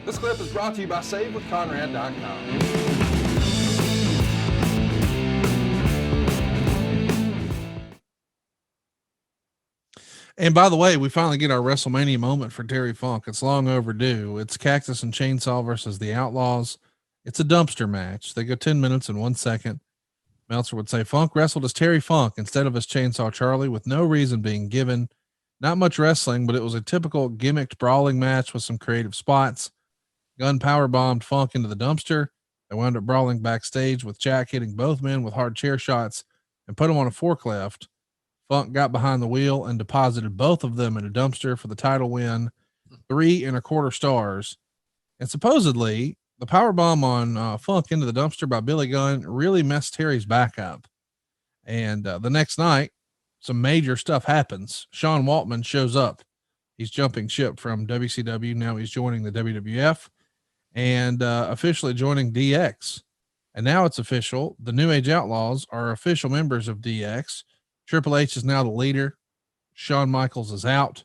This clip is brought to you by SaveWithConrad.com. And by the way, we finally get our WrestleMania moment for Terry Funk. It's long overdue. It's Cactus and Chainsaw versus the Outlaws. It's a dumpster match. They go 10 minutes and 1 second. Meltzer would say Funk wrestled as Terry Funk instead of as Chainsaw Charlie with no reason being given. Not much wrestling, but it was a typical gimmicked brawling match with some creative spots. Gunn power bombed Funk into the dumpster. They wound up brawling backstage with Jack hitting both men with hard chair shots and put them on a forklift. Funk got behind the wheel and deposited both of them in a dumpster for the title win, 3 1/4 stars. And supposedly, the power bomb on Funk into the dumpster by Billy Gunn really messed Terry's back up. And the next night, some major stuff happens. Sean Waltman shows up. He's jumping ship from WCW. Now he's joining the WWF and officially joining DX. And now it's official. The New Age Outlaws are official members of DX. Triple H is now the leader. Shawn Michaels is out.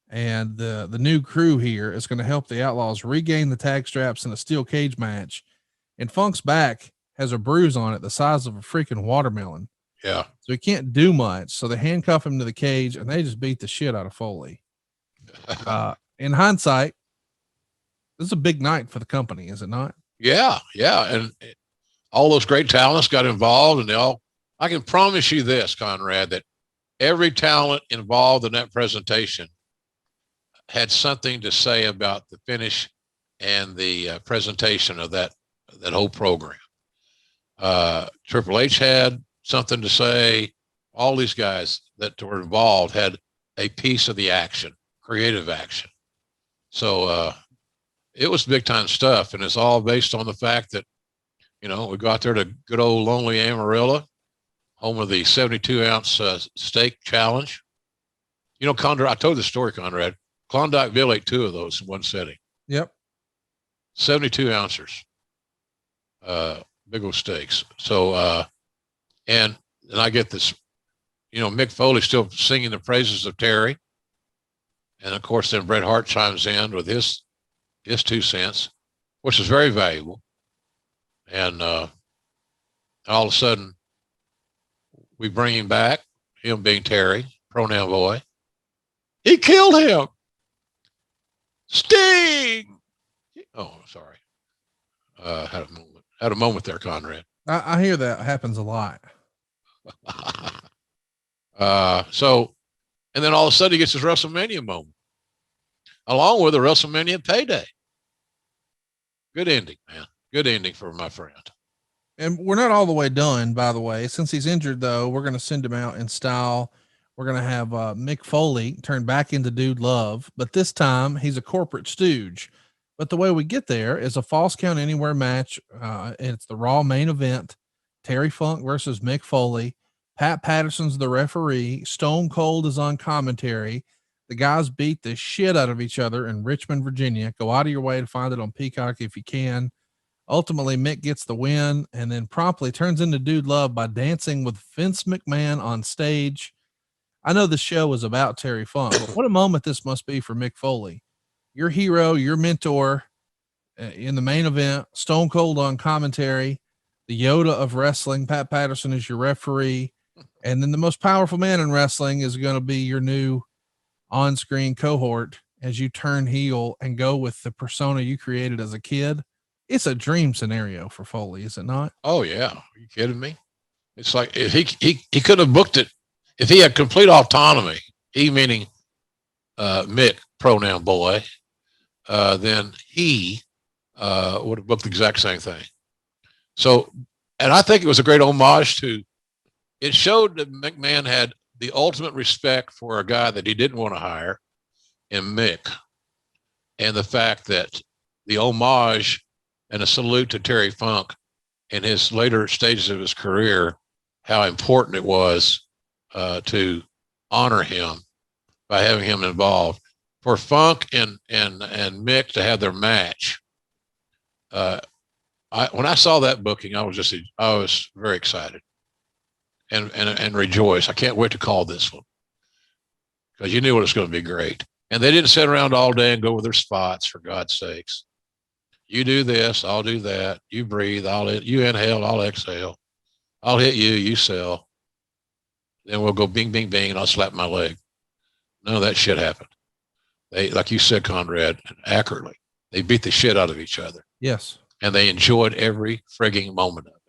And the new crew here is going to help the Outlaws regain the tag straps in a steel cage match. And Funk's back has a bruise on it the size of a freaking watermelon. Yeah. So he can't do much. So they handcuff him to the cage and they just beat the shit out of Foley. In hindsight, this is a big night for the company, is it not? Yeah. Yeah. And all those great talents got involved, and I can promise you this, Conrad, that every talent involved in that presentation had something to say about the finish and the presentation of that whole program. Triple H had something to say. All these guys that were involved had a piece of the action, creative action. So it was big time stuff. And it's all based on the fact that, we got there to good old lonely Amarillo, home of the 72-ounce steak challenge. Conrad, I told the story, Conrad. Klondikeville ate 2 of those in one setting. Yep. 72 ounces. Big old steaks. So, and I get this, Mick Foley still singing the praises of Terry. And of course, then Bret Hart chimes in with his 2 cents, which is very valuable. And all of a sudden, we bring him back, him being Terry, pronoun boy. He killed him. Sting. Oh, sorry. Had a moment there, Conrad. I hear that happens a lot. So, and then all of a sudden he gets his WrestleMania moment, along with a WrestleMania payday. Good ending, man. Good ending for my friend. And we're not all the way done, by the way. Since he's injured, though, we're going to send him out in style. We're going to have Mick Foley turn back into Dude Love, but this time he's a corporate stooge. But the way we get there is a Falls Count Anywhere match. It's the Raw main event. Terry Funk versus Mick Foley. Pat Patterson's the referee. Stone Cold is on commentary. The guys beat the shit out of each other in Richmond, Virginia. Go out of your way to find it on Peacock if you can. Ultimately, Mick gets the win and then promptly turns into Dude Love by dancing with Vince McMahon on stage. I know the show was about Terry Funk, but what a moment this must be for Mick Foley. Your hero, your mentor in the main event, Stone Cold on commentary, the Yoda of wrestling, Pat Patterson is your referee. And then the most powerful man in wrestling is going to be your new on-screen cohort as you turn heel and go with the persona you created as a kid. It's a dream scenario for Foley, is it not? Oh yeah. Are you kidding me? It's like if he could have booked it. If he had complete autonomy, he meaning Mick, pronoun boy, then he would have booked the exact same thing. So, and I think it was a great homage to, it showed that McMahon had the ultimate respect for a guy that he didn't want to hire in Mick. And the fact that the homage and a salute to Terry Funk in his later stages of his career, how important it was to honor him by having him involved. For Funk and Mick to have their match, when I saw that booking, I was very excited and rejoiced. I can't wait to call this one because you knew it was going to be great. And they didn't sit around all day and go with their spots, for God's sakes. You do this, I'll do that. You breathe, you inhale, I'll exhale. I'll hit you, you sell. Then we'll go bing, bing, bing, and I'll slap my leg. None of that shit happened. They, like you said, Conrad, accurately, they beat the shit out of each other. Yes. And they enjoyed every frigging moment of it.